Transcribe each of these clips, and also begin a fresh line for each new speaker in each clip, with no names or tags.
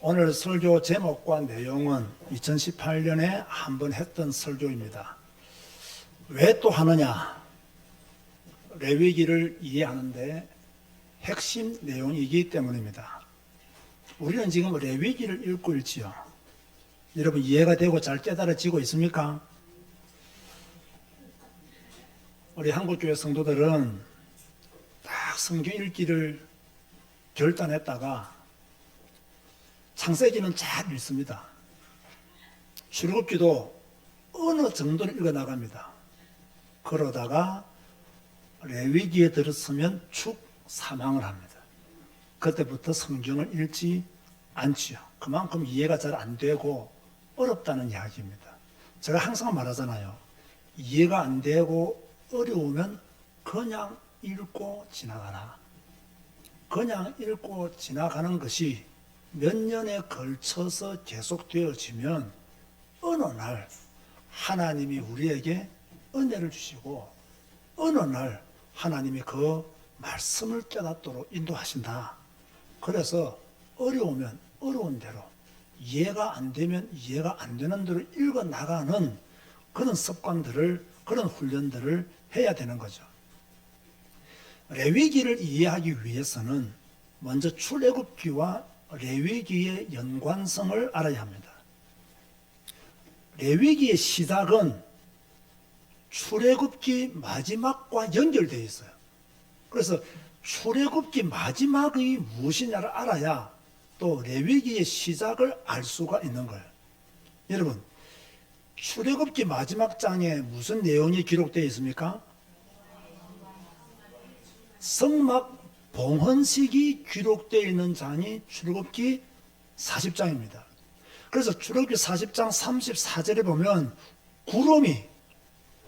오늘 설교 제목과 내용은 2018년에 한 번 했던 설교입니다. 왜 또 하느냐? 레위기를 이해하는데 핵심 내용이기 때문입니다. 우리는 지금 레위기를 읽고 있지요. 여러분 이해가 되고 잘 깨달아지고 있습니까? 우리 한국교회 성도들은 딱 성경 읽기를 결단했다가 창세기는 잘 읽습니다. 출애굽기도 어느 정도는 읽어나갑니다. 그러다가 레위기에 들었으면 축 사망을 합니다. 그때부터 성경을 읽지 않지요. 그만큼 이해가 잘 안 되고 어렵다는 이야기입니다. 제가 항상 말하잖아요. 이해가 안 되고 어려우면 그냥 읽고 지나가라. 그냥 읽고 지나가는 것이 몇 년에 걸쳐서 계속되어지면 어느 날 하나님이 우리에게 은혜를 주시고 어느 날 하나님이 그 말씀을 깨닫도록 인도하신다. 그래서 어려우면 어려운 대로, 이해가 안 되면 이해가 안 되는 대로 읽어나가는 그런 습관들을, 그런 훈련들을 해야 되는 거죠. 레위기를 이해하기 위해서는 먼저 출애굽기와 레위기의 연관성을 알아야 합니다. 레위기의 시작은 출애굽기 마지막과 연결되어 있어요. 그래서 출애굽기 마지막이 무엇이냐를 알아야 또 레위기의 시작을 알 수가 있는 거예요. 여러분, 출애굽기 마지막 장에 무슨 내용이 기록되어 있습니까? 성막 봉헌식이 기록되어 있는 장이 출애굽기 40장입니다. 그래서 출애굽기 40장 34절에 보면 구름이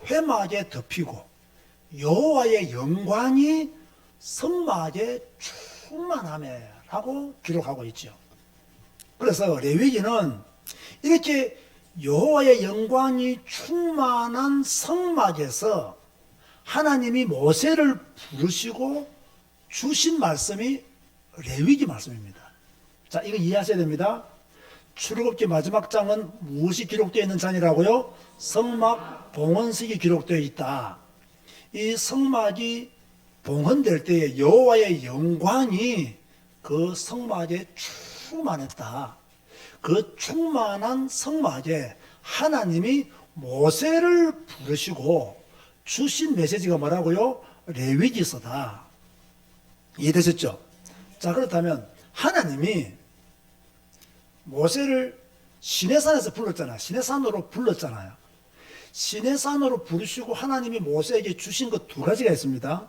회막에 덮이고 여호와의 영광이 성막에 충만하매라고 기록하고 있죠. 그래서 레위기는 이렇게 여호와의 영광이 충만한 성막에서 하나님이 모세를 부르시고 주신 말씀이 레위기 말씀입니다. 자, 이거 이해하셔야 됩니다. 출애굽기 마지막 장은 무엇이 기록되어 있는 장이라고요? 성막 봉헌식이 기록되어 있다. 이 성막이 봉헌될 때에 여호와의 영광이 그 성막에 충만했다. 그 충만한 성막에 하나님이 모세를 부르시고 주신 메시지가 뭐라고요? 레위기서다. 이해되셨죠? 자, 그렇다면 하나님이 모세를 시내산에서 불렀잖아요. 시내산으로 불렀잖아요. 시내산으로 부르시고 하나님이 모세에게 주신 것 두 가지가 있습니다.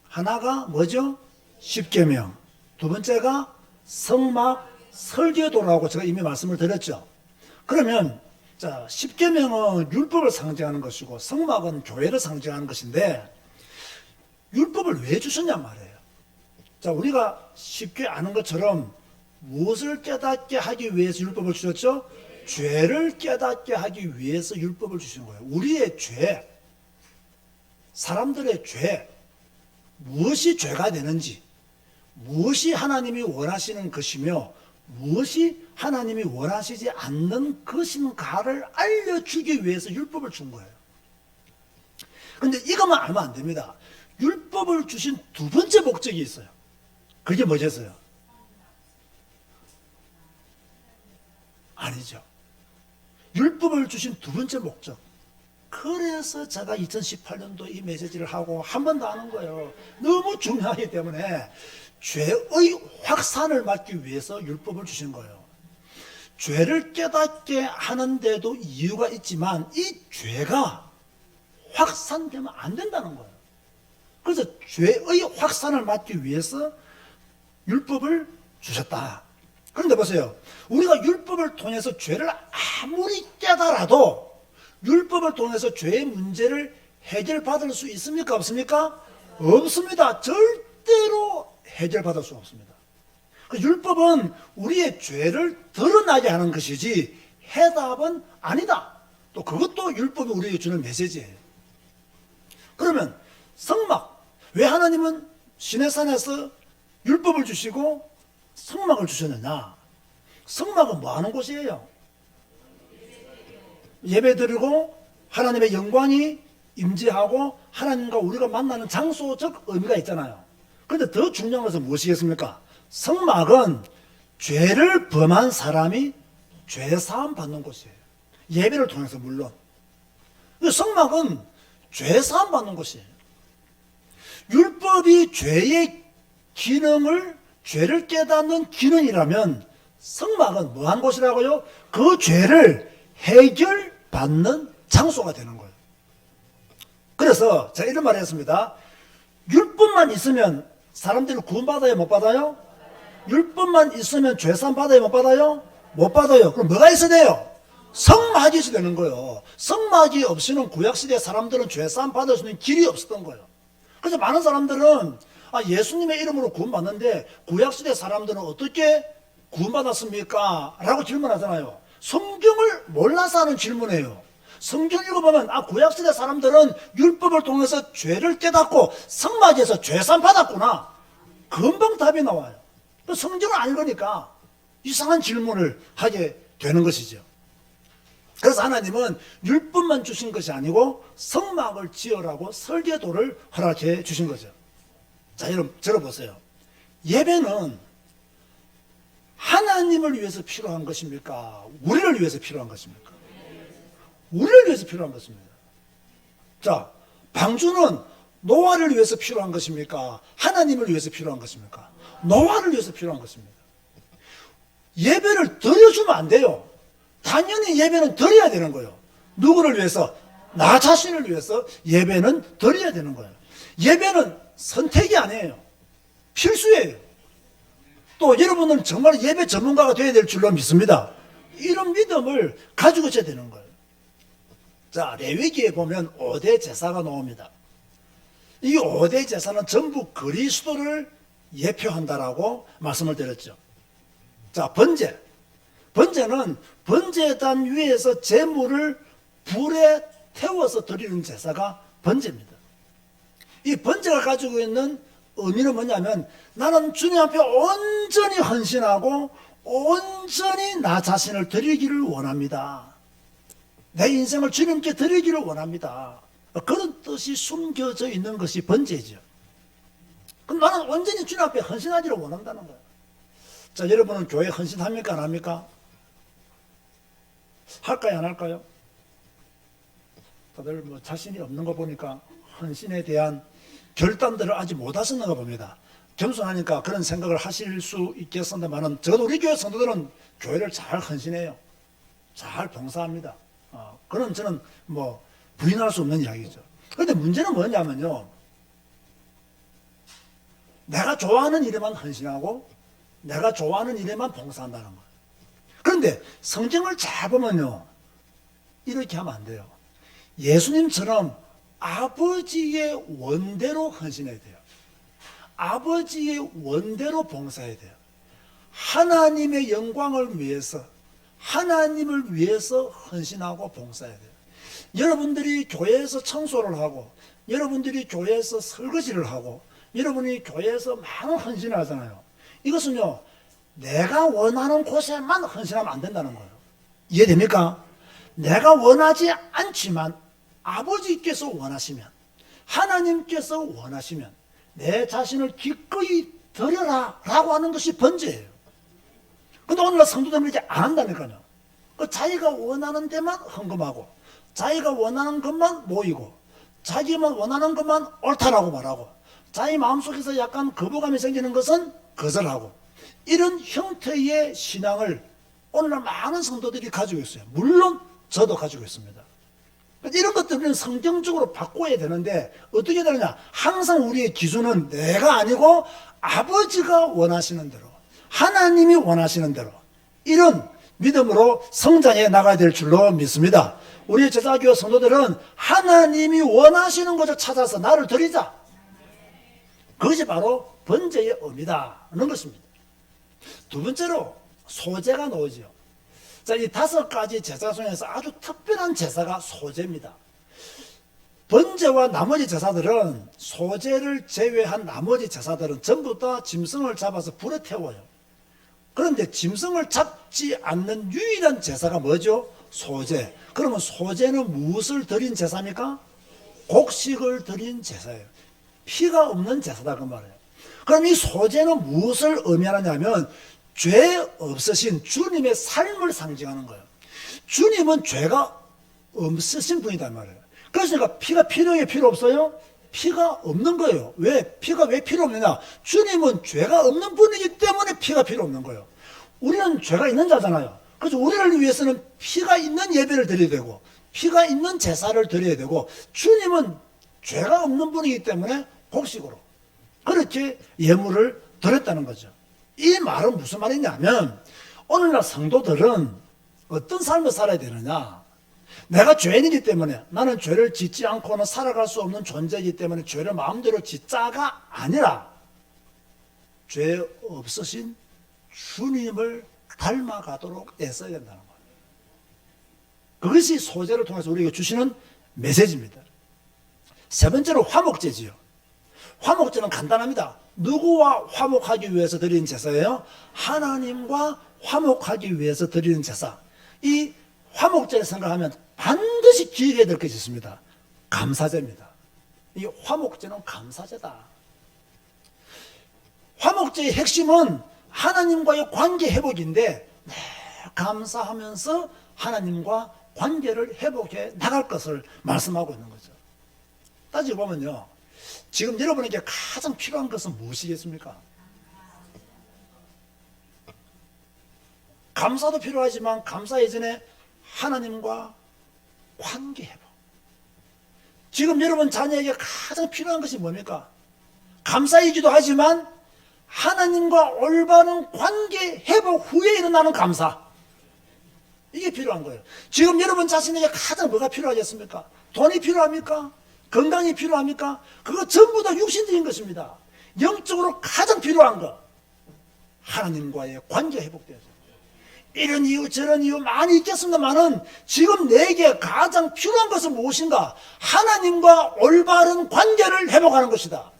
하나가 뭐죠? 십계명. 두 번째가 성막 설계도라고 제가 이미 말씀을 드렸죠. 그러면 자, 십계명은 율법을 상징하는 것이고 성막은 교회를 상징하는 것인데 율법을 왜 주셨냐 말이에요. 자, 우리가 쉽게 아는 것처럼 무엇을 깨닫게 하기 위해서 율법을 주셨죠? 죄를 깨닫게 하기 위해서 율법을 주신 거예요. 우리의 죄, 사람들의 죄, 무엇이 죄가 되는지, 무엇이 하나님이 원하시는 것이며 무엇이 하나님이 원하시지 않는 것인가를 알려주기 위해서 율법을 준 거예요. 그런데 이것만 알면 안 됩니다. 율법을 주신 두 번째 목적이 있어요. 그게 뭐겠어요? 아니죠. 율법을 주신 두 번째 목적. 그래서 제가 2018년도 이 메시지를 하고 한 번 더 하는 거예요. 너무 중요하기 때문에 죄의 확산을 막기 위해서 율법을 주신 거예요. 죄를 깨닫게 하는데도 이유가 있지만 이 죄가 확산되면 안 된다는 거예요. 그래서 죄의 확산을 막기 위해서 율법을 주셨다. 그런데 보세요. 우리가 율법을 통해서 죄를 아무리 깨달아도 율법을 통해서 죄의 문제를 해결받을 수 있습니까? 없습니까? 없습니다. 절대로 해결받을 수 없습니다. 율법은 우리의 죄를 드러나게 하는 것이지 해답은 아니다. 또 그것도 율법이 우리에게 주는 메시지예요. 그러면 성막, 왜 하나님은 시내산에서 율법을 주시고 성막을 주셨느냐? 성막은 뭐 하는 곳이에요? 예배드리고 하나님의 영광이 임재하고 하나님과 우리가 만나는 장소적 의미가 있잖아요. 그런데 더 중요한 것은 무엇이겠습니까? 성막은 죄를 범한 사람이 죄사함 받는 곳이에요. 예배를 통해서 물론. 성막은 죄사함 받는 곳이에요. 율법이 죄의 기능을, 죄를 깨닫는 기능이라면 성막은 뭐한 곳이라고요? 그 죄를 해결받는 장소가 되는 거예요. 그래서 제가 이런 말을 했습니다. 율법만 있으면 사람들이 구원받아요? 못 받아요? 율법만 있으면 죄사함 받아요? 못 받아요? 못 받아요. 그럼 뭐가 있어야 돼요? 성막이 있어야 되는 거예요. 성막이 없이는 구약시대 사람들은 죄사함 받을 수 있는 길이 없었던 거예요. 그래서 많은 사람들은 예수님의 이름으로 구원받는데 구약시대 사람들은 어떻게 구원받았습니까? 라고 질문하잖아요. 성경을 몰라서 하는 질문이에요. 성경 읽어보면 구약시대 사람들은 율법을 통해서 죄를 깨닫고 성막에서 죄사함 받았구나. 금방 답이 나와요. 성경을 안 읽으니까 이상한 질문을 하게 되는 것이죠. 그래서 하나님은 율법만 주신 것이 아니고 성막을 지으라고 설계도를 허락해 주신 거죠. 자, 여러분 들어보세요. 예배는 하나님을 위해서 필요한 것입니까? 우리를 위해서 필요한 것입니까? 우리를 위해서 필요한 것입니다. 자, 방주는 노아를 위해서 필요한 것입니까? 하나님을 위해서 필요한 것입니까? 노아를 위해서 필요한 것입니다. 예배를 드려주면 안 돼요. 당연히 예배는 드려야 되는 거예요. 누구를 위해서? 나 자신을 위해서 예배는 드려야 되는 거예요. 예배는 선택이 아니에요. 필수예요. 또 여러분은 정말 예배 전문가가 되어야 될 줄로 믿습니다. 이런 믿음을 가지고 있어야 되는 거예요. 자, 레위기에 보면 5대 제사가 나옵니다. 이 5대 제사는 전부 그리스도를 예표한다라고 말씀을 드렸죠. 자, 번제. 번제는 번제단 위에서 제물을 불에 태워서 드리는 제사가 번제입니다. 이 번제가 가지고 있는 의미는 뭐냐면 나는 주님 앞에 온전히 헌신하고 온전히 나 자신을 드리기를 원합니다. 내 인생을 주님께 드리기를 원합니다. 그런 뜻이 숨겨져 있는 것이 번제죠. 그럼 나는 온전히 주님 앞에 헌신하기를 원한다는 거예요. 자, 여러분은 교회 헌신합니까? 안 합니까? 할까요? 안 할까요? 다들 자신이 없는 거 보니까 헌신에 대한 결단들을 아직 못 하셨는 거 봅니다. 겸손하니까 그런 생각을 하실 수 있겠습니다만 적어도 우리 교회 성도들은 교회를 잘 헌신해요. 잘 봉사합니다. 그건 저는 부인할 수 없는 이야기죠. 그런데 문제는 뭐냐면요. 내가 좋아하는 일에만 헌신하고 내가 좋아하는 일에만 봉사한다는 거예요. 그런데 성경을 잘 보면요. 이렇게 하면 안 돼요. 예수님처럼 아버지의 원대로 헌신해야 돼요. 아버지의 원대로 봉사해야 돼요. 하나님의 영광을 위해서 하나님을 위해서 헌신하고 봉사해야 돼요. 여러분들이 교회에서 청소를 하고 여러분들이 교회에서 설거지를 하고 여러분이 교회에서 많은 헌신을 하잖아요. 이것은요. 내가 원하는 곳에만 헌신하면 안 된다는 거예요. 이해됩니까? 내가 원하지 않지만 아버지께서 원하시면 하나님께서 원하시면 내 자신을 기꺼이 드려라 라고 하는 것이 번제예요. 근데 오늘날 성도들은 이제 안 한다니까요. 자기가 원하는 데만 헌금하고 자기가 원하는 것만 모이고 자기만 원하는 것만 옳다라고 말하고 자기 마음속에서 약간 거부감이 생기는 것은 거절하고 이런 형태의 신앙을 오늘날 많은 성도들이 가지고 있어요. 물론 저도 가지고 있습니다. 이런 것들은 성경적으로 바꿔야 되는데 어떻게 되느냐. 항상 우리의 기준은 내가 아니고 아버지가 원하시는 대로 하나님이 원하시는 대로 이런 믿음으로 성장해 나가야 될 줄로 믿습니다. 우리 제자교회 성도들은 하나님이 원하시는 것을 찾아서 나를 드리자. 그것이 바로 번제의 의미다는 것입니다. 두 번째로 소제가 나오죠. 자, 이 5가지 제사 중에서 아주 특별한 제사가 소제입니다. 번제와 나머지 제사들은 소제를 제외한 나머지 제사들은 전부 다 짐승을 잡아서 불에 태워요. 그런데 짐승을 잡지 않는 유일한 제사가 뭐죠? 소제. 그러면 소제는 무엇을 드린 제사입니까? 곡식을 드린 제사예요. 피가 없는 제사다 그 말이에요. 그럼 이 소제는 무엇을 의미하느냐면 죄 없으신 주님의 삶을 상징하는 거예요. 주님은 죄가 없으신 분이다 말이에요. 그러니까 피가 필요해요, 필요 없어요? 피가 없는 거예요. 왜? 피가 왜 필요 없느냐? 주님은 죄가 없는 분이기 때문에 피가 필요 없는 거예요. 우리는 죄가 있는 자잖아요. 그래서 우리를 위해서는 피가 있는 예배를 드려야 되고 피가 있는 제사를 드려야 되고 주님은 죄가 없는 분이기 때문에 곡식으로 그렇게 예물을 드렸다는 거죠. 이 말은 무슨 말이냐면 오늘날 성도들은 어떤 삶을 살아야 되느냐? 내가 죄인이기 때문에 나는 죄를 짓지 않고는 살아갈 수 없는 존재이기 때문에 죄를 마음대로 짓자가 아니라 죄 없으신 주님을 닮아가도록 애써야 된다는 거예요. 그것이 소제를 통해서 우리에게 주시는 메시지입니다. 세 번째로 화목제지요. 화목제는 간단합니다. 누구와 화목하기 위해서 드리는 제사예요? 하나님과 화목하기 위해서 드리는 제사. 이 화목제를 생각하면 반드시 기억해야 될 것이 있습니다. 감사제입니다. 이 화목제는 감사제다. 화목제의 핵심은 하나님과의 관계 회복인데 감사하면서 하나님과 관계를 회복해 나갈 것을 말씀하고 있는 거죠. 따지고 보면요, 지금 여러분에게 가장 필요한 것은 무엇이겠습니까? 감사도 필요하지만 감사 이전에 하나님과 관계 회복. 지금 여러분 자녀에게 가장 필요한 것이 뭡니까? 감사이기도 하지만 하나님과 올바른 관계 회복 후에 일어나는 감사. 이게 필요한 거예요. 지금 여러분 자신에게 가장 뭐가 필요하겠습니까? 돈이 필요합니까? 건강이 필요합니까? 그거 전부 다 육신적인 것입니다. 영적으로 가장 필요한 거, 하나님과의 관계 회복되어야죠. 이런 이유 저런 이유 많이 있겠습니다만은 지금 내게 가장 필요한 것은 무엇인가? 하나님과 올바른 관계를 회복하는 것이다.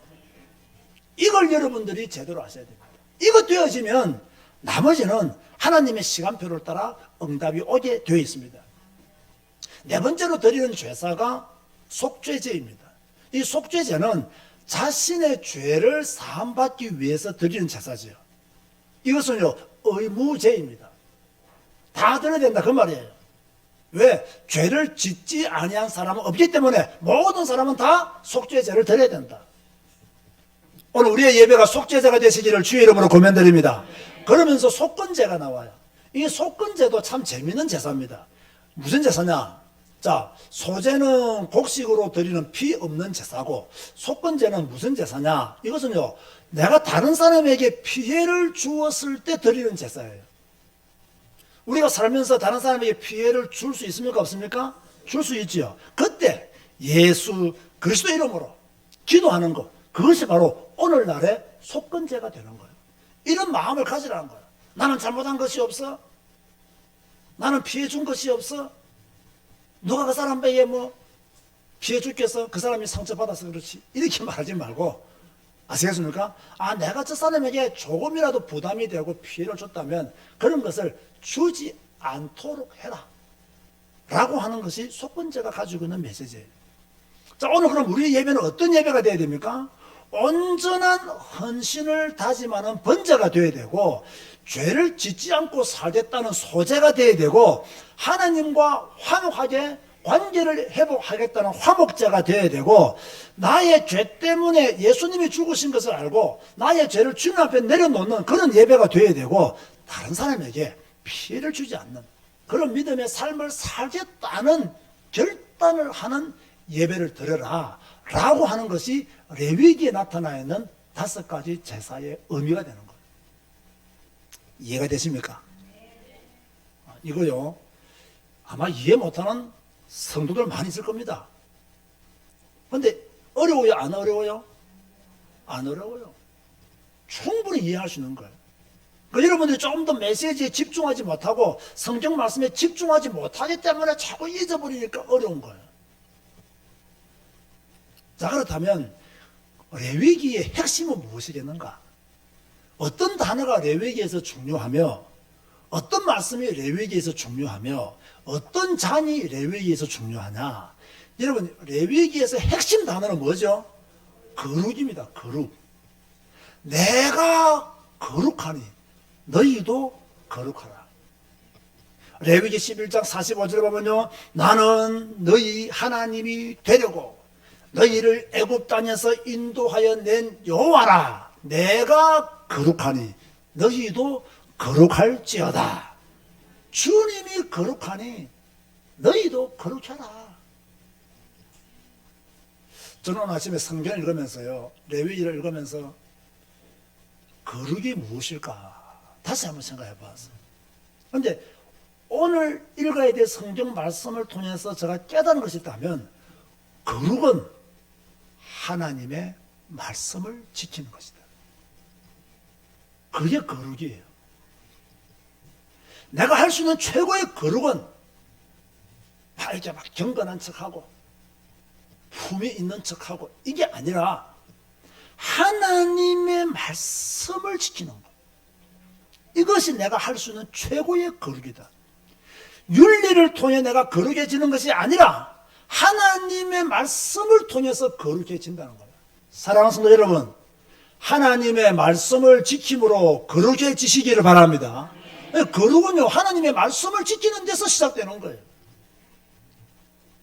이걸 여러분들이 제대로 아셔야 됩니다. 이것 되어지면 나머지는 하나님의 시간표를 따라 응답이 오게 되어 있습니다. 네 번째로 드리는 제사가 속죄제입니다. 이 속죄제는 자신의 죄를 사함받기 위해서 드리는 제사지요. 이것은요, 의무제입니다. 다 드려야 된다 그 말이에요. 왜? 죄를 짓지 아니한 사람은 없기 때문에 모든 사람은 다 속죄제를 드려야 된다. 오늘 우리의 예배가 속죄제가 되시기를 주의 이름으로 고면드립니다. 그러면서 속건제가 나와요. 이 속건제도 참 재미있는 제사입니다. 무슨 제사냐? 자, 소제는 곡식으로 드리는 피 없는 제사고 속건제는 무슨 제사냐? 이것은요, 내가 다른 사람에게 피해를 주었을 때 드리는 제사예요. 우리가 살면서 다른 사람에게 피해를 줄 수 있습니까? 없습니까? 줄 수 있지요. 그때 예수 그리스도 이름으로 기도하는 것, 그것이 바로 오늘날의 속건제가 되는 거예요. 이런 마음을 가지라는 거예요. 나는 잘못한 것이 없어? 나는 피해 준 것이 없어? 누가 그 사람에게 뭐 피해 줬겠어? 그 사람이 상처받아서 그렇지. 이렇게 말하지 말고, 아시겠습니까? 아, 내가 저 사람에게 조금이라도 부담이 되고 피해를 줬다면 그런 것을 주지 않도록 해라 라고 하는 것이 속건제가 가지고 있는 메시지예요. 자, 오늘 그럼 우리 예배는 어떤 예배가 되어야 됩니까? 온전한 헌신을 다짐하는 번제가 되어야 되고, 죄를 짓지 않고 살겠다는 소제가 되어야 되고, 하나님과 화목하게 관계를 회복하겠다는 화목제가 되어야 되고, 나의 죄 때문에 예수님이 죽으신 것을 알고 나의 죄를 주님 앞에 내려놓는 그런 예배가 되어야 되고, 다른 사람에게 피해를 주지 않는 그런 믿음의 삶을 살겠다는 결단을 하는 예배를 드려라 라고 하는 것이 레위기에 나타나 있는 5가지 제사의 의미가 되는 거예요. 이해가 되십니까? 이거요, 아마 이해 못하는 성도들 많이 있을 겁니다. 그런데 어려워요? 안 어려워요? 안 어려워요. 충분히 이해할 수 있는 거예요. 그 여러분들이 조금 더 메시지에 집중하지 못하고 성경 말씀에 집중하지 못하기 때문에 자꾸 잊어버리니까 어려운 거예요. 자, 그렇다면 레위기의 핵심은 무엇이겠는가? 어떤 단어가 레위기에서 중요하며 어떤 말씀이 레위기에서 중요하며 어떤 장이 레위기에서 중요하냐. 여러분, 레위기에서 핵심 단어는 뭐죠? 거룩입니다. 거룩. 내가 거룩하니 너희도 거룩하라. 레위기 11장 45절에 보면요, 나는 너희 하나님이 되려고 너희를 애굽 땅에서 인도하여 낸 여호와라. 내가 거룩하니 너희도 거룩할지어다. 주님이 거룩하니 너희도 거룩해라. 저는 오늘 아침에 성경을 읽으면서요, 레위기를 읽으면서 거룩이 무엇일까 다시 한번 생각해 봤어요. 그런데 오늘 읽어야 될 성경 말씀을 통해서 제가 깨달은 것이 있다면 거룩은 하나님의 말씀을 지키는 것이다. 그게 거룩이에요. 내가 할 수 있는 최고의 거룩은 이렇게 막 경건한 척하고 품이 있는 척하고 이게 아니라 하나님의 말씀을 지키는 것. 이것이 내가 할 수 있는 최고의 거룩이다. 윤리를 통해 내가 거룩해지는 것이 아니라 하나님의 말씀을 통해서 거룩해진다는 거예요. 사랑하는 성도 여러분, 하나님의 말씀을 지킴으로 거룩해지시기를 바랍니다. 거룩은요, 하나님의 말씀을 지키는 데서 시작되는 거예요.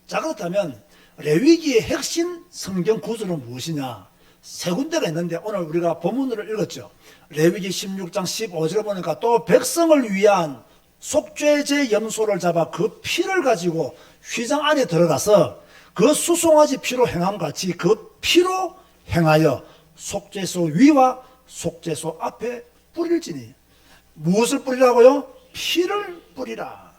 자, 그렇다면 레위기의 핵심 성경 구조는 무엇이냐? 세 군데가 있는데 오늘 우리가 본문으로 읽었죠. 레위기 16장 15절에 보니까 또 백성을 위한 속죄제 염소를 잡아 그 피를 가지고 휘장 안에 들어가서 그 수송아지 피로 행함 같이 그 피로 행하여 속죄소 위와 속죄소 앞에 뿌릴지니. 무엇을 뿌리라고요? 피를 뿌리라.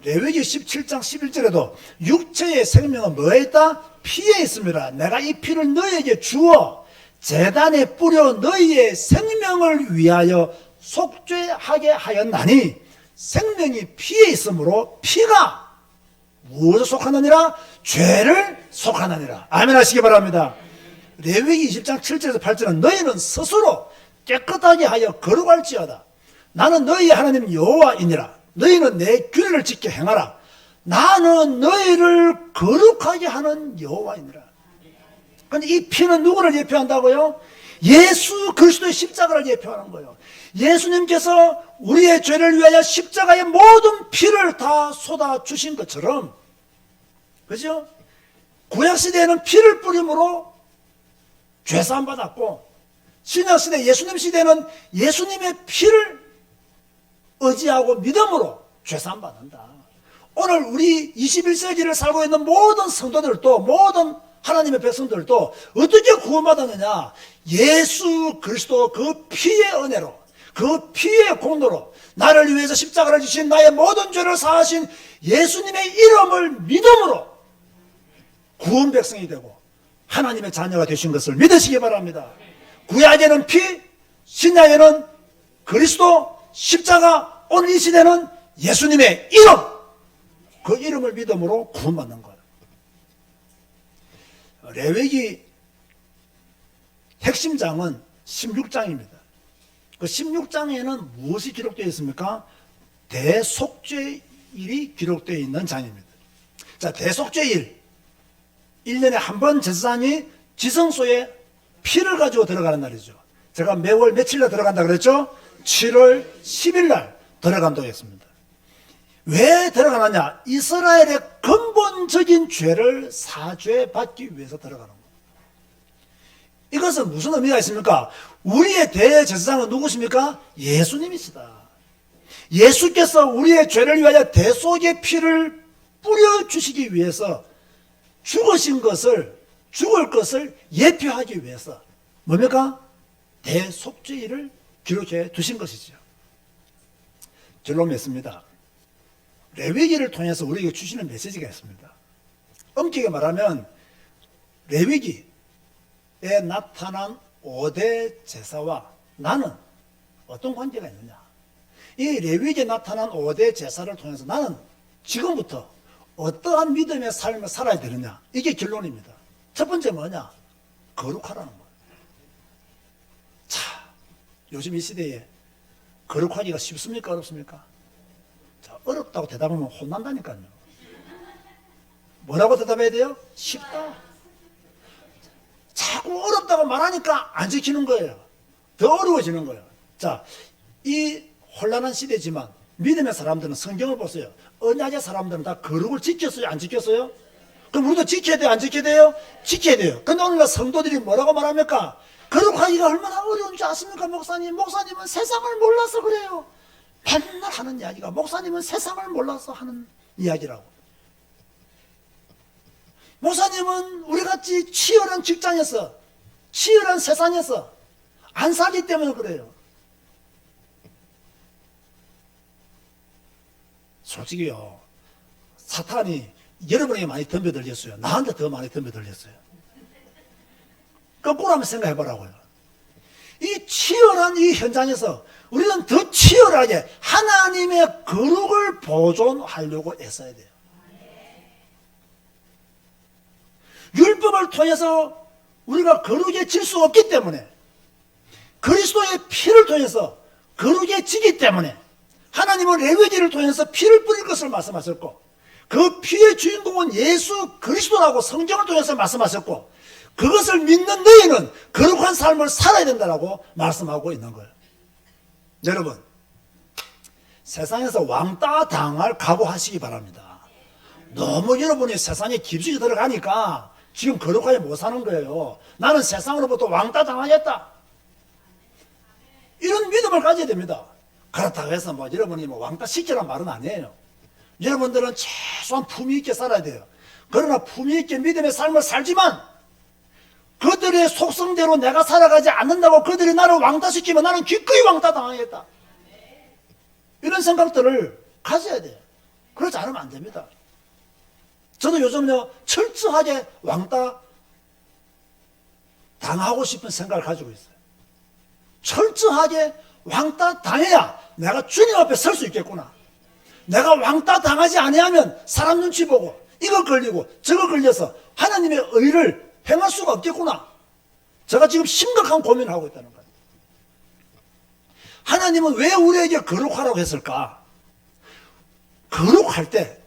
레위기 17장 11절에도 육체의 생명은 뭐에 있다? 피에 있습니다. 내가 이 피를 너희에게 주어 제단에 뿌려 너희의 생명을 위하여 속죄하게 하였나니 생명이 피에 있으므로 피가 무엇을 속하느니라? 죄를 속하느니라. 아멘 하시기 바랍니다. 레위기 20장 7절에서 8절은 너희는 스스로 깨끗하게 하여 거룩할지어다. 나는 너희 하나님 여호와이니라. 너희는 내 규례를 지켜 행하라. 나는 너희를 거룩하게 하는 여호와이니라. 그런데 이 피는 누구를 예표한다고요? 예수 그리스도의 십자가를 예표하는 거예요. 예수님께서 우리의 죄를 위하여 십자가의 모든 피를 다 쏟아 주신 것처럼, 그죠? 구약시대에는 피를 뿌림으로 죄사함 받았고, 신약시대 예수님 시대는 예수님의 피를 의지하고 믿음으로 죄사함 받는다. 오늘 우리 21세기를 살고 있는 모든 성도들도, 모든 하나님의 백성들도 어떻게 구원받았느냐? 예수 그리스도 그 피의 은혜로, 그 피의 공로로 나를 위해서 십자가를 지신 나의 모든 죄를 사하신 예수님의 이름을 믿음으로 구원 백성이 되고 하나님의 자녀가 되신 것을 믿으시기 바랍니다. 구약에는 피, 신약에는 그리스도, 십자가, 오늘 이 시대는 예수님의 이름, 그 이름을 믿음으로 구원받는 거예요. 레위기 핵심장은 16장입니다. 그 16장에는 무엇이 기록되어 있습니까? 대속죄일이 기록되어 있는 장입니다. 자, 대속죄일, 1년에 한 번 제사장이 지성소에 피를 가지고 들어가는 날이죠. 제가 매월 며칠날 들어간다 그랬죠? 7월 10일 날 들어간다고 했습니다. 왜 들어가느냐? 이스라엘의 근본적인 죄를 사죄받기 위해서 들어가는 거예요. 이것은 무슨 의미가 있습니까? 우리의 대제사장은 누구십니까? 예수님이시다. 예수께서 우리의 죄를 위하여 대속의 피를 뿌려주시기 위해서 죽으신 것을, 죽을 것을 예표하기 위해서 뭡니까? 대속죄일을 기록해 두신 것이죠. 결론 맺습니다. 레위기를 통해서 우리에게 주시는 메시지가 있습니다. 엄격히 말하면 레위기에 나타난 5대 제사와 나는 어떤 관계가 있느냐? 이 레위기에 나타난 5대 제사를 통해서 나는 지금부터 어떠한 믿음의 삶을 살아야 되느냐? 이게 결론입니다. 첫 번째 뭐냐? 거룩하라는 거예요. 자, 요즘 이 시대에 거룩하기가 쉽습니까? 어렵습니까? 자, 어렵다고 대답하면 혼난다니까요. 뭐라고 대답해야 돼요? 쉽다. 자꾸 어렵다고 말하니까 안 지키는 거예요. 더 어려워지는 거예요. 자, 이 혼란한 시대지만 믿음의 사람들은 성경을 보세요. 언약의 사람들은 다 거룩을 지켰어요? 안 지켰어요? 그럼 우리도 지켜야 돼요? 안 지켜야 돼요? 지켜야 돼요. 근데 오늘날 성도들이 뭐라고 말합니까? 거룩하기가 얼마나 어려운 줄 아십니까, 목사님? 목사님은 세상을 몰라서 그래요. 맨날 하는 이야기가 목사님은 세상을 몰라서 하는 이야기라고. 목사님은 우리같이 치열한 직장에서, 치열한 세상에서 안 살기 때문에 그래요. 솔직히요, 사탄이 여러분에게 많이 덤벼들렸어요. 나한테 더 많이 덤벼들렸어요. 거꾸로 한번 생각해 보라고요. 이 치열한 이 현장에서 우리는 더 치열하게 하나님의 거룩을 보존하려고 애써야 돼요. 율법을 통해서 우리가 거룩해질 수 없기 때문에, 그리스도의 피를 통해서 거룩해지기 때문에 하나님은 레위기를 통해서 피를 뿌릴 것을 말씀하셨고, 그 피의 주인공은 예수 그리스도라고 성경을 통해서 말씀하셨고, 그것을 믿는 너희는 거룩한 삶을 살아야 된다고 말씀하고 있는 거예요. 여러분, 세상에서 왕따 당할 각오하시기 바랍니다. 너무 여러분이 세상에 깊숙이 들어가니까 지금 거룩하게 못 사는 거예요. 나는 세상으로부터 왕따 당하겠다, 이런 믿음을 가져야 됩니다. 그렇다고 해서 여러분이 왕따 시키라는 말은 아니에요. 여러분들은 최소한 품위 있게 살아야 돼요. 그러나 품위 있게 믿음의 삶을 살지만 그들의 속성대로 내가 살아가지 않는다고 그들이 나를 왕따시키면 나는 기꺼이 왕따 당하겠다, 이런 생각들을 가져야 돼요. 그렇지 않으면 안 됩니다. 저도 요즘요, 철저하게 왕따 당하고 싶은 생각을 가지고 있어요. 철저하게 왕따 당해야 내가 주님 앞에 설 수 있겠구나. 내가 왕따 당하지 아니하면 사람 눈치 보고 이거 걸리고 저거 걸려서 하나님의 의를 행할 수가 없겠구나. 제가 지금 심각한 고민을 하고 있다는 거예요. 하나님은 왜 우리에게 거룩하라고 했을까? 거룩할 때,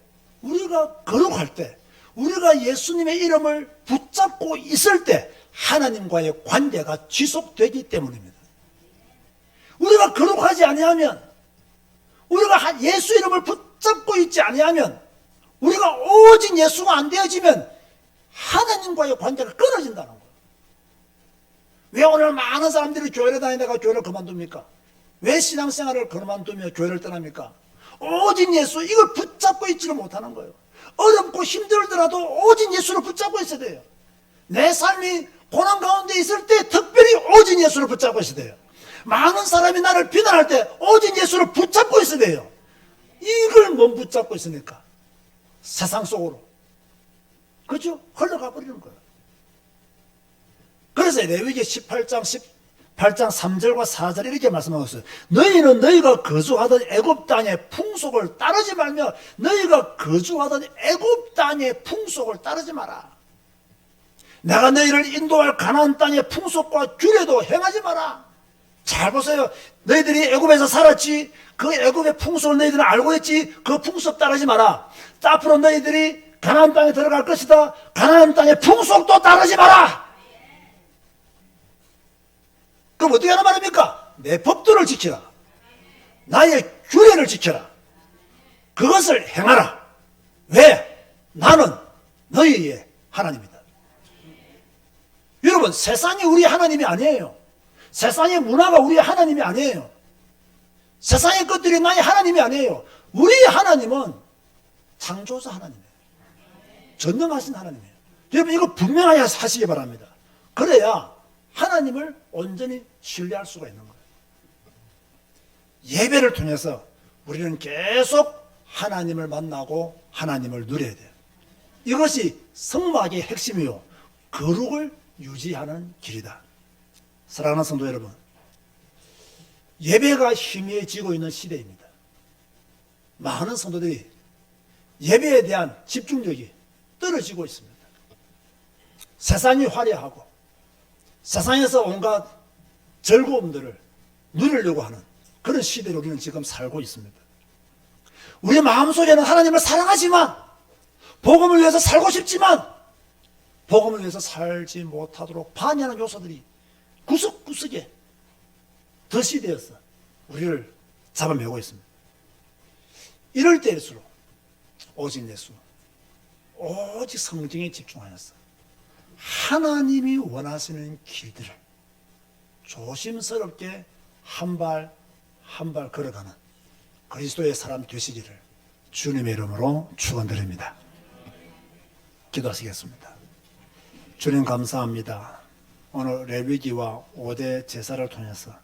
우리가 예수님의 이름을 붙잡고 있을 때 하나님과의 관계가 지속되기 때문입니다. 우리가 거룩하지 아니하면, 우리가 예수 이름을 붙잡고 있지 아니하면, 우리가 오직 예수가 안 되어지면 하나님과의 관계가 끊어진다는 거예요. 왜 오늘 많은 사람들이 교회를 다니다가 교회를 그만둡니까? 왜 신앙생활을 그만두며 교회를 떠납니까? 오직 예수, 이걸 붙잡고 있지를 못하는 거예요. 어렵고 힘들더라도 오직 예수를 붙잡고 있어야 돼요. 내 삶이 고난 가운데 있을 때 특별히 오직 예수를 붙잡고 있어야 돼요. 많은 사람이 나를 비난할 때 오직 예수를 붙잡고 있어야 돼요. 이걸 못 붙잡고 있으니까 세상 속으로, 그죠? 흘러가 버리는 거예요. 그래서 레위기 18장 3절과 4절 이렇게 말씀하고 있어요. 너희는 너희가 거주하던 애굽 땅의 풍속을 따르지 말며 너희가 거주하던 애굽 땅의 풍속을 따르지 마라. 내가 너희를 인도할 가나안 땅의 풍속과 규례도 행하지 마라. 잘 보세요. 너희들이 애굽에서 살았지, 그 애굽의 풍속을 너희들은 알고 있지, 그 풍속 따르지 마라. 앞으로 너희들이 가나안 땅에 들어갈 것이다. 가나안 땅의 풍속도 따르지 마라. 그럼 어떻게 하는 말입니까? 내 법도를 지키라. 나의 규례를 지켜라. 그것을 행하라. 왜? 나는 너희의 하나님이다. 여러분, 세상이 우리 하나님이 아니에요. 세상의 문화가 우리의 하나님이 아니에요. 세상의 것들이 나의 하나님이 아니에요. 우리의 하나님은 창조자 하나님이에요. 전능하신 하나님이에요. 여러분, 이거 분명하게 하시기 바랍니다. 그래야 하나님을 온전히 신뢰할 수가 있는 거예요. 예배를 통해서 우리는 계속 하나님을 만나고 하나님을 누려야 돼요. 이것이 성막의 핵심이요, 거룩을 유지하는 길이다. 사랑하는 성도 여러분, 예배가 희미해지고 있는 시대입니다. 많은 성도들이 예배에 대한 집중력이 떨어지고 있습니다. 세상이 화려하고 세상에서 온갖 즐거움들을 누리려고 하는 그런 시대에 우리는 지금 살고 있습니다. 우리 마음속에는 하나님을 사랑하지만, 복음을 위해서 살고 싶지만 복음을 위해서 살지 못하도록 반대하는 요소들이 구석구석에 더 시대에서 우리를 잡아매고 있습니다. 이럴 때일수록 오직 예수, 오직 성경에 집중하여서 하나님이 원하시는 길들을 조심스럽게 한 발 한 발 걸어가는 그리스도의 사람 되시기를 주님의 이름으로 축원드립니다. 기도하시겠습니다. 주님 감사합니다. 오늘 레위기와 5대 제사를 통해서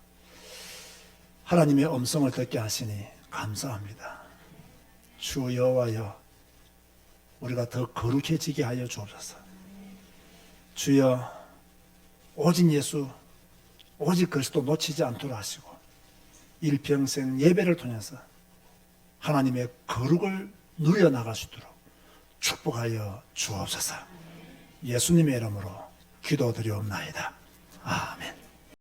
하나님의 음성을 듣게 하시니 감사합니다. 주 여호와여, 우리가 더 거룩해지게 하여 주옵소서. 주여, 오직 예수, 오직 그리스도 놓치지 않도록 하시고 일평생 예배를 통해서 하나님의 거룩을 누려나갈 수 있도록 축복하여 주옵소서. 예수님의 이름으로 기도드리옵나이다. 아멘.